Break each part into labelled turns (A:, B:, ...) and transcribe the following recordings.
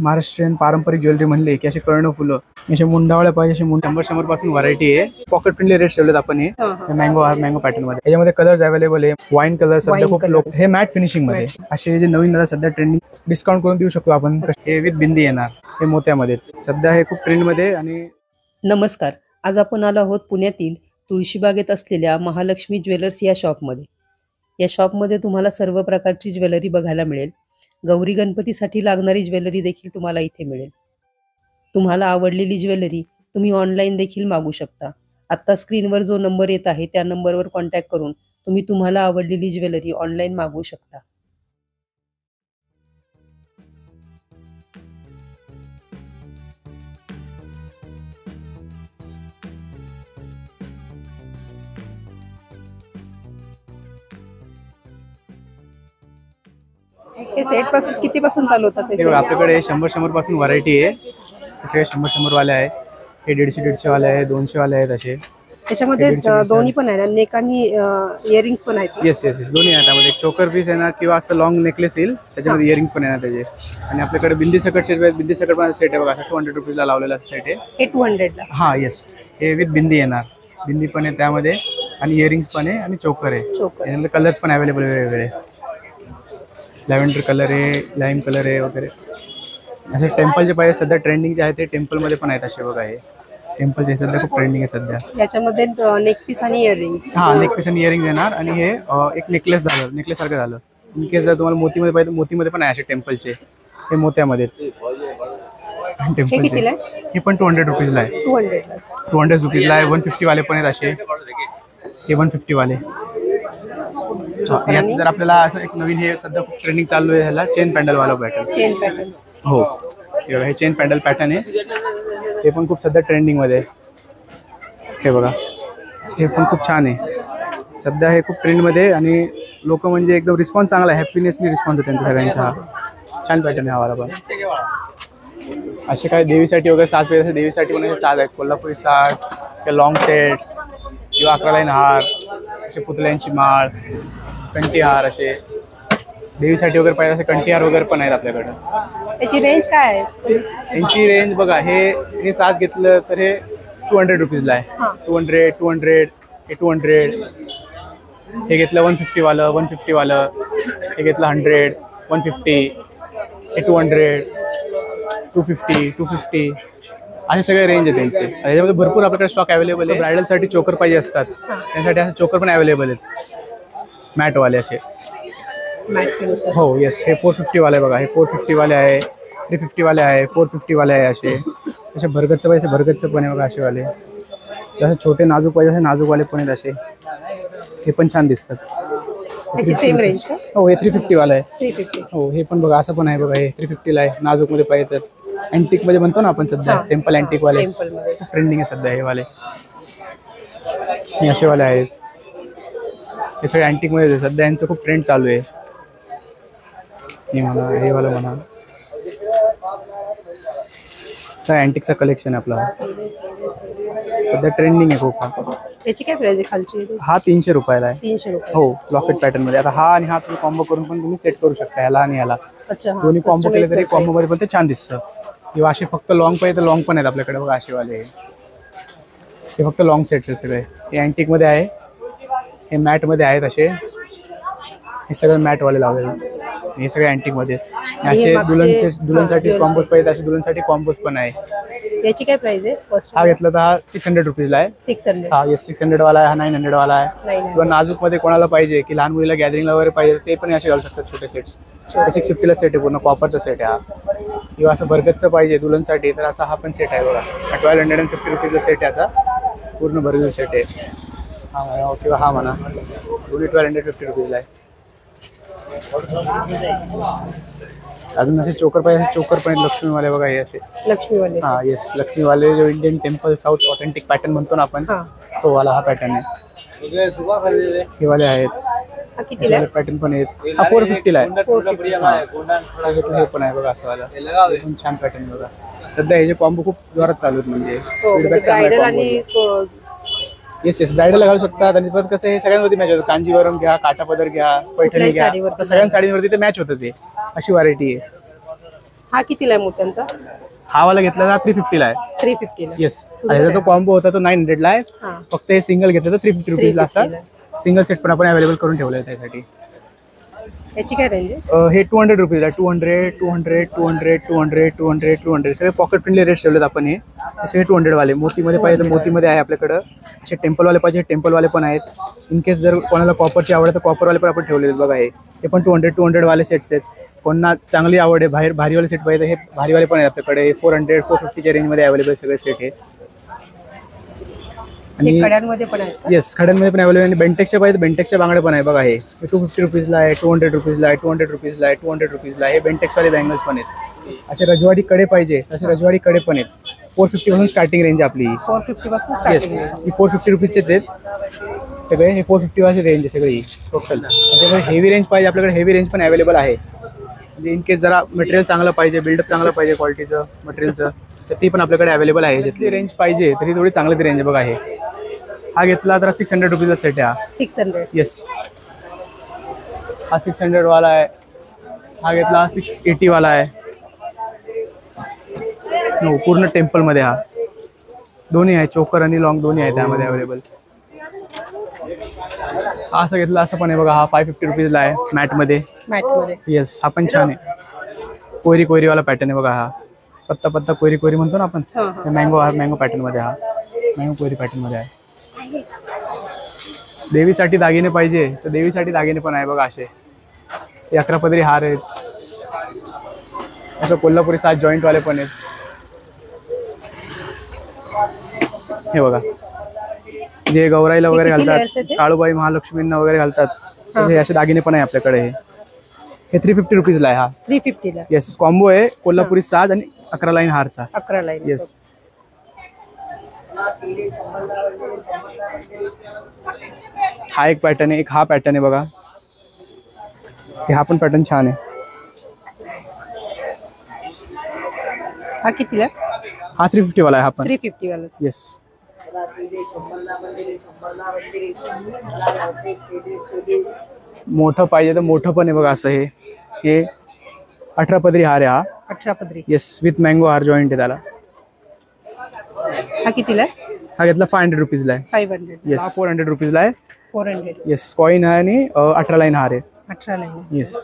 A: महाराष्ट्रीयन पारंपरिक ज्वेलरी म्हणले की असे कर्ण फुलं असे मुंडावळ्या पाहिजे असे 100 पासून व्हरायटी आहे. पॉकेट फ्रेंडली रेट ठेवलेत आपण. हे मँगो पॅटर्न मध्ये याच्यामध्ये कलर्स अवेलेबल आहे. वाईन कलर सध्या खूप लोक हे मॅट फिनिशिंग मध्ये असे जे नवीन आता सध्या ट्रेंडिंग डिस्काउंट करून देऊ शकतो आपण. हे विथ बिंदी येणार हे मोत्यामध्ये सध्या हे खूप ट्रेंड मध्ये. आणि
B: नमस्कार, आज आपण आलो आहोत पुण्यातील तुळशीबागेत असलेल्या महालक्ष्मी ज्वेलर्स या शॉपमध्ये. या शॉपमध्ये तुम्हाला सर्व प्रकारची ज्वेलरी बघायला मिळेल. गौरी गणपतीसाठी लागणारी ज्वेलरी देखील तुम्हाला इथे मिळेल. तुम्हाला आवडलेली ज्वेलरी तुम्ही ऑनलाईन देखील मागू शकता. आत्ता स्क्रीनवर जो नंबर येत आहे त्या नंबरवर कॉन्टॅक्ट करून तुम्ही तुम्हाला आवडलेली ज्वेलरी ऑनलाईन मागवू शकता. हे सेट पासून किती पासून चालू होतात?
A: आपल्याकडे 100 पासून व्हरायटी आहे. हे सगळे 100 वाले आहे. हे 150 वाले आहे. 200 वाले आहेत. असे
B: त्याच्यामध्ये दोन्ही पण आहे, नेक आणि इयरिंग्स पण आहेत.
A: येस दोन्ही आहेत. त्यामध्ये चोकर पीस येणार किंवा असं लॉंग नेकलेस येईल. त्याच्यामध्ये इयरिंग्स पण येणार त्याचे. आणि आपल्याकडे बिंदी सकट सेट आहे. बिंदी सकट पण सेट आहे बघा. 200 रुपीजला लावलेला सेट आहे.
B: हे 200 ला.
A: हा येस, हे विथ बिंदी येणार. बिंदी पण आहे त्यामध्ये आणि इयरिंग्स पण आहे आणि चोकर आहे. याच्यामध्ये कलर्स पण अवेलेबल वेगवेगळे. लॅव्हेंडर कलर आहे, लाईम कलर आहे वगैरे. असे टेम्पलचे पाहिजे सध्या ट्रेंडिंग जे आहे ते टेम्पलमध्ये पण आहेत असे बघा. हे टेम्पलचे सध्या खूप ट्रेंडिंग आहे सध्या.
B: याच्यामध्ये नेक पीस आणि इयरिंग्स.
A: हा, नेक पीस आणि इयरिंग येणार. आणि हे एक नेकलेस झालं, नेकलेस सारखं झालं. इन केस जर तुम्हाला मोतीमध्ये पाहिजे मोतीमध्ये पण आहे असे टेम्पलचे. हे मोत्यामध्ये टेम्पलचे. हे पण 200 रुपीजला आहे. 200 रुपीजला आहे. 150 वाले पण आहेत असे. हे 150 वाले. यात जर आपल्याला असं एक नवीन हे सध्या खूप ट्रेंडिंग चालू आहे ह्याला चेन पॅन्डल वाला पॅटर्न.
B: Chain pattern.
A: हो, हे चेन पॅन्डल पॅटर्न आहे. हे पण खूप सध्या ट्रेंडिंग मध्ये आहे. हे बघा, हे पण खूप छान आहे सध्या. हे खूप ट्रेंड मध्ये आणि लोक म्हणजे एकदम रिस्पॉन्स चांगला आहे. हॅपीनेसनी रिस्पॉन्स आहे त्यांचा सगळ्यांचा. हा छान पॅटर्न आहे. हवाला पण असे काय देवीसाठी वगैरे साज पाहिजे देवीसाठी पण असे साज आहेत. कोल्हापुरी साज किंवा लॉंग सेट्स किंवा 11 लाईन हार, असे पुतळ्यांची माळ, कंठीहार, असे देवीसाठी वगैरे पाहिजे असे कंठीहार वगैरे पण आहेत आपल्याकडं.
B: त्याची रेंज काय आहे?
A: यांची रेंज बघा, हे साज घेतलं तर हे 200 रुपीजला आहे. 200 हे 200. हे घेतलं 150 वालं. हे घेतलं 100, 150. हे 200, 250 असे सगळे रेंज आहे त्यांचे. याच्यामध्ये भरपूर आपल्याकडे स्टॉक अवेलेबल आहे. ब्रायडलसाठी चोकर पाहिजे असतात त्यांसाठी असे चोकर पण अवेलेबल आहेत मॅटवाले असे. हो येस, हे 450 वाले बघा. हे 450 वाले आहे. 350 वाले आहे. 450 वाले आहे. असे भरगतचं पाहिजे भरगतचं पण आहे बघा. असे वाले जसे छोटे नाजूक पाहिजे असे नाजूकवाले पण आहेत असे. हे पण छान दिसतात.
B: सेम रेंज का?
A: हो, हे 350 वाला आहे.
B: 350.
A: हो, हे पण बघा असं पण आहे बघा. हे 350 ला आहे. नाजूक मध्ये पाहिजे तर अँटिक मध्ये म्हणतो ना आपण सध्या. टेम्पल अँटिक वाले ट्रेंडिंग आहे सध्या. हे वाले हे असे वाले आहेत. हे सगळे अँटिक मध्ये सध्या यांचं खूप ट्रेंड चालू आहे. हे म्हणा, हे वाला म्हणा, अँटिकचा कलेक्शन आहे आपला सध्या ट्रेंडिंग आहे खूप.
B: याची काय प्राइस आहे खालची?
A: हा 300 रुपयाला आहे.
B: 300 रुपये.
A: हो, लॉकेट पॅटर्न मध्ये. आता हा आणि हा तुम्ही कॉम्बो करून पण तुम्ही सेट करू शकता. याला आणि याला दोन्ही कॉम्बो केले तरी कॉम्बो मध्ये पण ते छान दिसतं. किंवा असे फक्त लॉंग पाहिजे तर लॉंग पण आहेत आपल्याकडे बघा. असे वाले हे फक्त लॉंग सेट्स आहे सगळे. हे अँटिक मध्ये आहे. हे मॅट मध्ये आहेत असे. हे सगळं मॅट वाले लावलेले. हे सगळे अँटिक मध्ये. असे दुल्हनसाठी कॉम्बोज पाहिजे असे दुल्हनसाठी कॉम्बोज पण आहे.
B: याची काय प्राइस आहे?
A: हा घेतला तर हा 600 रुपीजला आहे.
B: 600.
A: हा येस, 600 वाला आहे. हा 900 वाला आहे. किंवा नाजूक मध्ये कोणाला पाहिजे की लहान मुलीला गॅदरिंगला वगैरे पाहिजे ते पण असे घालू शकतात छोटे सेट्स. 650 ला सेट आहे पूर्ण. कॉपरचा सेट आहे हा. किंवा असं बर्गतचं पाहिजे दुल्हनसाठी तर असा हा पण सेट आहे बघा. 1250 रुपीजला सेट आहे असा. पूर्ण बर्गर सेट आहे हा म्हणा. किंवा हा म्हणा दोन्ही 1250 रुपीजला आहे. अजून असे चोकर पाहिजे चोकर पण लक्ष्मीवाले बघा. हे असे
B: लक्ष्मीवाले.
A: हा येस, लक्ष्मीवाले जो Indian temple south authentic pattern म्हणतो ना आपण तो वाला हा पॅटर्न आहे. हे वाले आहेत. पॅटर्न पण आहेत. हा 450 ला आहे. 450 हे पण आहे बघा असं वाला. पण छान पॅटर्न बघा. सध्या हे जे कॉम्बो खूप जोरात चालू आहेत. म्हणजे येस ब्रायडलला घालू शकतात. आणि परत कसं हे सगळ्यांवरती मॅच होतं. कांजीवरम घ्या, काठापदर घ्या, पैठणी घ्या, सगळ्या साडींवरती ते मॅच होतं. ते अशी व्हरायटी आहे.
B: हा कितीला आहे मोत्यांचा?
A: हा वाला घेतला 350 आहे.
B: 350 ला.
A: येस. जो कॉम्बो होता तो 900 ला आहे.
B: हा.
A: फक्त हे सिंगल घेतलं तर 350 रुपीजला असतात. सिंगल सेट पण आपण अवेलेबल करून ठेवलं आहे त्यासाठी.
B: याची काय रेंज आहे?
A: हे 200 रुपीज आहे. 200, 200, 200, 200, 200, 200 सगळे पॉकेट फ्रेंडली रेट्स ठेवलेत आपण. हे सगळे 200 वाले. मोतीमध्ये पाहिजे तर मोतीमध्ये आहे आपल्याकडं. असे टेम्पलवाले पाहिजे टेम्पलवाले पण आहेत. इन केस जर कोणाला कॉपरची आवड आहे तर कॉपरवाले पण आपण ठेवलेले आहेत बघा. हे पण 200 वाले सेट्स आहेत. कोणाला चांगली आवड आहे बाहेर भारीवाले सेट पाहिजे हे भारीवाले पण आहेत आपल्याकडे. 400, 450च्या रेंजमध्ये अवेलेबल सगळे सेट आहे. आणि
B: खड्यांमध्ये पण आहे.
A: येस, खड्यांमध्ये पण अवेलेबल. आणि बेंटेक्सच्या पाहिजे बेंटेक्सच्या बांगड्या पण आहे बघा. हे 250 रुपीजला आहे, 200 रुपीजला आहे, 200 रुपीजला आहे, 200 रुपीजला आहे. हे बेंटेक्सवाले बँगल्स पण आहेत. असे रजवाडी कडे पाहिजे तसे रजवाडी कडे पण आहेत. 450 पासून स्टार्टिंग रेंज आपली.
B: 450 पासून
A: येस,
B: स्टार्टिंग.
A: ही 450 रुपीजचे आहेत सगळे. हे 450 वाली रेंज आहे सगळी टोटल. त्याच्यामध्ये हेवी रेंज पाहिजे आपल्याकडे. हेवी रेंज पण अवेलेबल आहे. म्हणजे इन केस जरा मटेरियल चांगलं पाहिजे, बिल्डअप चांगलं पाहिजे क्वालिटीचं मटेरियलचं, तर ती पण आपल्याकडे अवेलेबल आहे. जिथली रेंज पाहिजे तरी थोडी चांगली रेंज आहे बघा. हा घेतला तर 600 रुपीजचा सेट आहे. हा
B: 600.
A: येस, हा 600 वाला आहे. हा घेतला 680 वाला आहे. हो, पूर्ण टेम्पलमध्ये. हा दोन्ही आहे, चोकर आणि लॉंग दोन्ही आहे त्यामध्ये अवेलेबल. हा असं घेतला असं पण आहे बघा. हा 550 रुपीजला आहे मॅटमध्ये. येस, हा पण छान आहे. कोयरी कोयरीवाला पॅटर्न आहे बघा. हा पत्ता पत्ता कोयरी कोयरी म्हणतो ना आपण. मँगो मँगो पॅटर्नमध्ये. हा मँगो कोयरी पॅटर्नमध्ये आहे. देवीसाठी दागिने पाहिजे तर देवीसाठी दागिने पण आहे बघा. असे 11 पदरी हार आहेत. असं कोल्हापुरी 7 जॉईंटवाले पण आहेत. हे बघा, जे गौराईला वगैरे घालतात, काळूबाई महालक्ष्मींना वगैरे घालतात तसे असे दागिने पण आहे आपल्याकडे. हे 350 रुपीजला आहे. हा
B: 350 ला.
A: येस, कॉम्बो आहे. कोल्हापुरी 7 आणि 11 लाईन हारचा.
B: 11 लाईन.
A: येस. हा एक पॅटर्न आहे. एक हा पॅटर्न आहे बघा. हा पण पॅटर्न छान आहे.
B: हा कितीला?
A: हा 350 वाला आहे. हा पण
B: 350 वाला.
A: येस. मोठं पाहिजे तर मोठं पण आहे बघा. असं हे 18 पदरी हार आहे. हा
B: 18 पदरी.
A: येस, विथ मँगो हार जॉईंट आहे त्याला.
B: हा कितीला?
A: हा घेतला 500 रुपीजला आहे.
B: 500.
A: येस, हा 400 रुपीजला आहे.
B: 400.
A: येस, कॉइन आहे आणि 18 लाईन हार आहे.
B: 18 लाईन.
A: येस.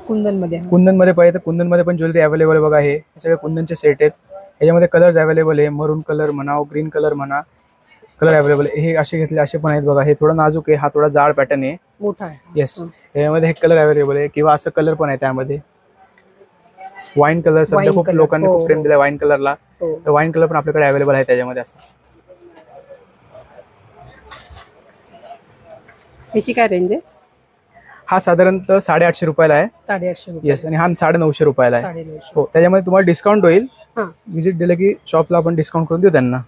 A: कुंदनमध्ये पाहिजे तर कुंदनमध्ये पण ज्वेलरी अवेलेबल बघा. हे सगळे कुंदनचे सेट आहेत. याच्यामध्ये कलर्स अवेलेबल आहे. मरून कलर म्हणा, ग्रीन कलर म्हणा, कलर अवेलेबल आहे. हे असे घेतले असे पण आहेत बघा. हे थोडं नाजूक आहे. हा थोडा जाड पॅटर्न आहे.
B: मोठा आहे.
A: येस, यामध्ये हे कलर अवेलेबल आहे किंवा असं कलर पण आहे त्यामध्ये. वाईन कलर सध्या खूप लोकांनी खूप प्रेम दिला वाईन कलरला. तर वाईन कलर पण आपल्याकडे अवेलेबल आहे त्याच्यामध्ये. असं
B: याची काय रेंज आहे?
A: हा साधारणतः 850 रुपयाला आहे.
B: 850 रुपये.
A: येस, आणि हा 950 रुपयाला आहे.
B: 950.
A: हो, त्याच्यामध्ये तुम्हाला डिस्काउंट होईल.
B: हा,
A: विजिट दिलं की शॉपला आपण डिस्काउंट करून देऊ त्यांना.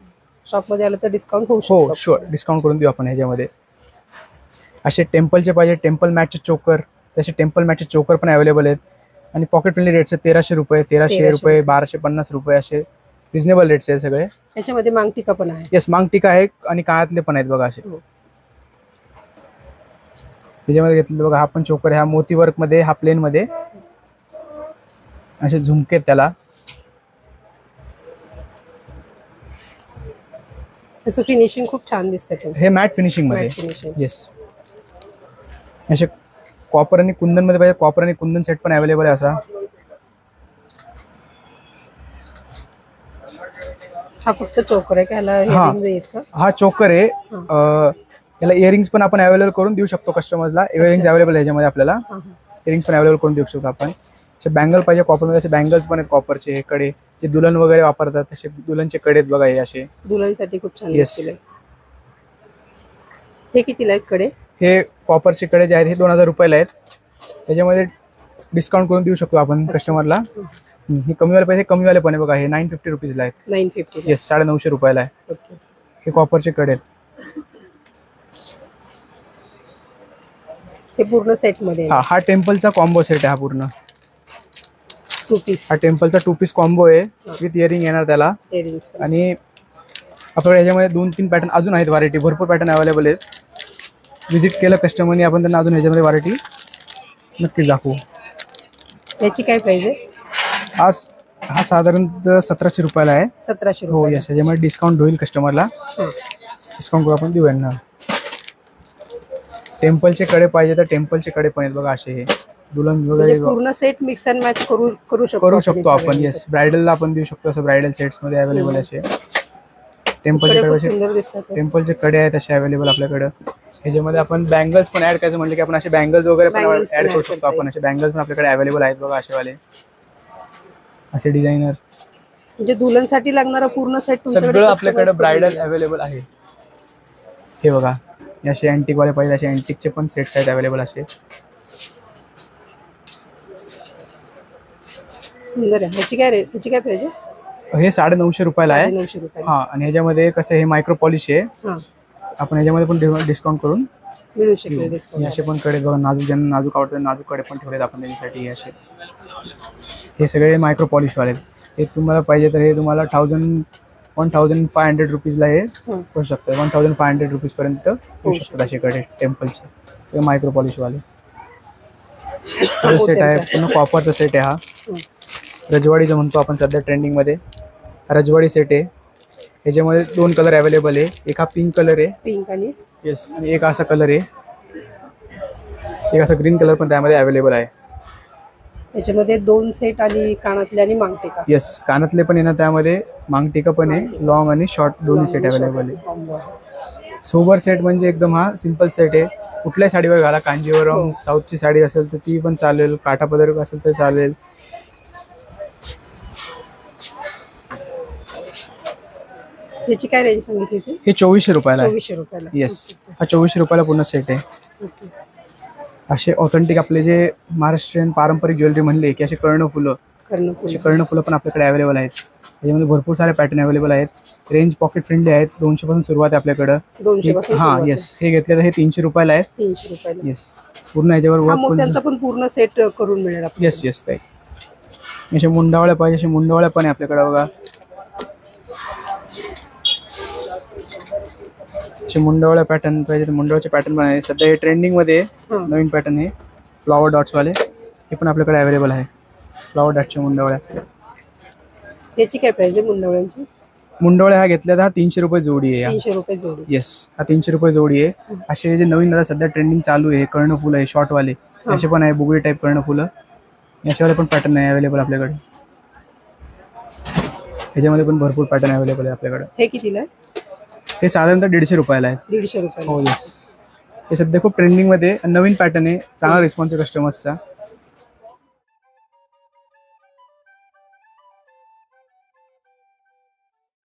B: शॉप मध्ये आलं तर डिस्काउंट होऊ
A: हो,
B: शकतो.
A: शुअर डिस्काउंट करून देऊ आपण ह्याच्यामध्ये. असे टेम्पलचे पाहिजे टेम्पल मॅचचे चोकर, तसे टेम्पल मॅचचे चोकर पण अवेलेबल आहेत. आणि पॉकेट फ्रेंडली रेट्स आहेत. 1300 रुपये, 1300 रुपये, 1250 रुपये, असे रिजनेबल रेट्स आहेत सगळे.
B: त्याच्यामध्ये मांग टिका पण आहे.
A: येस, मांग टिका आहे आणि काळातले पण आहेत बघा. असे त्याच्यामध्ये घेतले बघा. हा पण चोकर आहे. हा मोती वर्क मध्ये, हा प्लेन मध्ये असे झुमके त्याला.
B: त्याचं फिनिशिंग खूप छान दिसतं.
A: हे मॅट फिनिशिंग मध्ये. येस, असे कॉपर आणि कुंदन मध्ये पाहिजे. कॉपर आणि कुंदन सेट पण अवेलेबल आहे. असा
B: हा फक्त चोकर आहे का? ह्याला
A: हा चोकर आहे. याला इयरिंग्स पण आपण अवेलेबल करून देऊ शकतो कस्टमर्सला. इयरिंग्स अवेलेबल आहे ह्याच्यामध्ये. आपल्याला इयरिंग्स पण अवेलेबल करून देऊ शकतो आपण. बँगल पाहिजे कॉपरमध्ये, असे बँगल्स पण आहेत कॉपरचे. हे कडे जे दुल्हन वगैरे वापरतात तसे दुल्हनचे कडे आहेत बघा. हे असे
B: दुल्हनसाठी खूप छान.
A: येस.
B: हे कितीला आहेत कडे?
A: हे कॉपरचे कडे जे आहेत हे 2000 रुपयाला आहेत. त्याच्यामध्ये डिस्काउंट करून देऊ शकतो आपण कस्टमरला. हे कमीवाले पाहिजे, कमीवाले पण आहे बघा. हे 950 रुपीजला आहेत.
B: 950.
A: येस, 950 रुपयाला आहे. हे कॉपरचे कडे आहेत.
B: हे पूर्ण सेट मध्ये.
A: हा टेम्पलचा कॉम्बो सेट आहे. हा पूर्ण
B: 2 पीस.
A: हा टेम्पलचा 2 पीस कॉम्बो आहे. विथ इयरिंग येणार त्याला. आणि आपल्याकडे ह्याच्यामध्ये 2-3 पॅटर्न अजून आहेत. व्हरायटी भरपूर पॅटर्न अवेलेबल आहेत. विजिट केलं कस्टमरनी आपण त्यांना अजून ह्याच्यामध्ये व्हरायटी नक्कीच दाखवू.
B: याची काय प्राइस आहे?
A: हा साधारणतः 1700 रुपयाला आहे.
B: 1700
A: हो
B: रुपये.
A: येस, याच्यामध्ये डिस्काउंट होईल कस्टमरला. डिस्काउंट आपण देऊ यांना. टेम्पलचे कडे पाहिजे तर टेम्पलचे कडे पण आहेत बघा असे. हे दुल्हन
B: म्हणजे
A: वगैरे
B: पूर्ण सेट मिक्स अँड मॅच करू
A: शकतो आपण. येस, ब्रायडलला आपण देऊ शकतो. असं ब्रायडल सेट्स मध्ये अवेलेबल असे टेम्पलचे कडे.
B: सुंदर दिसतात.
A: टेम्पलचे कडे आहेत असे अवेलेबल आपल्याकडं. ह्याच्यामध्ये आपण बँगल्स पण ऍड करायचं म्हणलं की आपण असे बँगल्स वगैरे पण
B: Bangles
A: ऍड
B: पण
A: करू
B: add
A: शकतो
B: करता
A: आपण. असे बँगल्स पण आपल्याकडे अवेलेबल आहेत बघा असेवाले. असे डिझायनर
B: म्हणजे दुल्हनसाठी लागणारा पूर्ण सेट तुमच्याकडे
A: सगळं आपल्याकडे
B: customize करून
A: ब्रायडल
B: मिळेल.
A: अवेलेबल आहे. हे बघा, हे असे अँटिक वाले पाहिजे असे अँटिकचे पण सेट्स आहेत अवेलेबल असे.
B: सुंदर आहे. ह्याची काय प्राइस आहे?
A: हे 950 रुपयाला आहे.
B: 950 रुपये.
A: हा, आणि ह्याच्यामध्ये कसं हे मायक्रो पॉलिश आहे.
B: हा,
A: आपण ह्याच्यामध्ये पण डिस्काउंट करून
B: मिळू शकेल
A: हे
B: डिस्काउंट.
A: असे पण कडे बघा, नाजूक ज्यांना नाजूक आवडतं नाजूक कडे पण ठेवलेत आपण त्यांच्यासाठी. हे असे हे सगळे मायक्रो पॉलिशवाले आहेत. हे तुम्हाला पाहिजे तर हे तुम्हाला 1500 रुपीजला हे होऊ शकतं. 1500 रुपीजपर्यंत होऊ शकतात असे कडे टेम्पलचे. सगळे मायक्रो पॉलिशवाले सेट आहे. पूर्ण कॉपरचा सेट आहे हा. रजवाडीचं म्हणतो आपण सध्या ट्रेंडिंगमध्ये. रजवाडी सेट आहे. ह्याच्यामध्ये 2 कलर अवेलेबल आहे. एक हा पिंक कलर आहे.
B: पिंक आणि
A: येस, आणि एक असा कलर आहे. एक असा ग्रीन कलर पण त्यामध्ये अवेलेबल आहे.
B: याच्यामध्ये 2 सेट आणि कानातले आणि मांगटिका.
A: येस, कानातले पण येणार त्यामध्ये. मांगटिका पण आहे. लॉंग आणि शॉर्ट दोन्ही सेट अवेलेबल आहे. सोबर सेट म्हणजे एकदम हा सिम्पल सेट आहे. कुठल्याही साडीवर घाला. कांजीवरम साऊथची साडी असेल तर ती पण चालेल. काठापदर असेल तर चालेल.
B: याची काय रेंज सांगितली होती?
A: हे 2400 रुपयाला आहे.
B: 2400 रुपयाला.
A: येस, हा 2400 रुपयाला पूर्ण सेट आहे.
B: ओके.
A: असे ऑथेंटिक आपले जे महाराष्ट्रीयन पारंपरिक ज्वेलरी म्हणले की असे कर्णफुलं, असे कर्णफुलं पण आपल्याकडे अवेलेबल आहेत. त्याच्यामध्ये भरपूर सारे पॅटर्न अवेलेबल आहेत. रेंज पॉकेट फ्रेंडली आहेत. 200 पासून सुरुवात आहे आपल्याकडं.
B: 200 पासून
A: हा येस, हे घेतले तर हे 300 रुपयाला आहे.
B: 300 रुपयाला.
A: येस, पूर्ण याच्यावर वर्क.
B: मोत्यांचा पण पूर्ण सेट करून मिळेल आपल्याला.
A: येस येस ताई. असे मुंडावळ्या पाहिजे असे मुंडावळ्या पण आहे आपल्याकडे बघा. असे मुंडावळ्या पॅटर्न पाहिजे तर मुंडावळ्याचे पॅटर्न पण आहे. सध्या हे ट्रेंडिंगमध्ये नवीन पॅटर्न आहे. फ्लॉवर डॉट्सवाले हे पण आपल्याकडे अवेलेबल आहे. फ्लॉवर डॉटच्या मुंडावळ्या.
B: याची काय प्राइस आहे मुंडावळ्यांची?
A: मुंडावळ्या हा घेतल्या तर हा 300 रुपये जोडी आहे.
B: 300 रुपये जोडी.
A: येस, हा 300 रुपये जोडी आहे. असे जे नवीन आता सध्या ट्रेंडिंग चालू आहे कर्णफुल आहे शॉर्टवाले असे पण आहे. बुगडी टाईप कर्णफुलं याच्यावाले पण पॅटर्न आहे अवेलेबल आपल्याकडे. ह्याच्यामध्ये पण भरपूर पॅटर्न अवेलेबल आहे आपल्याकडे.
B: हे कितीला आहे?
A: हे साधारणतः 150 रुपयाला आहे.
B: 150 रुपये.
A: हो येस, हे सध्या खूप ट्रेंडिंगमध्ये नवीन पॅटर्न आहे. चांगला रिस्पॉन्स आहे कस्टमर्सचा.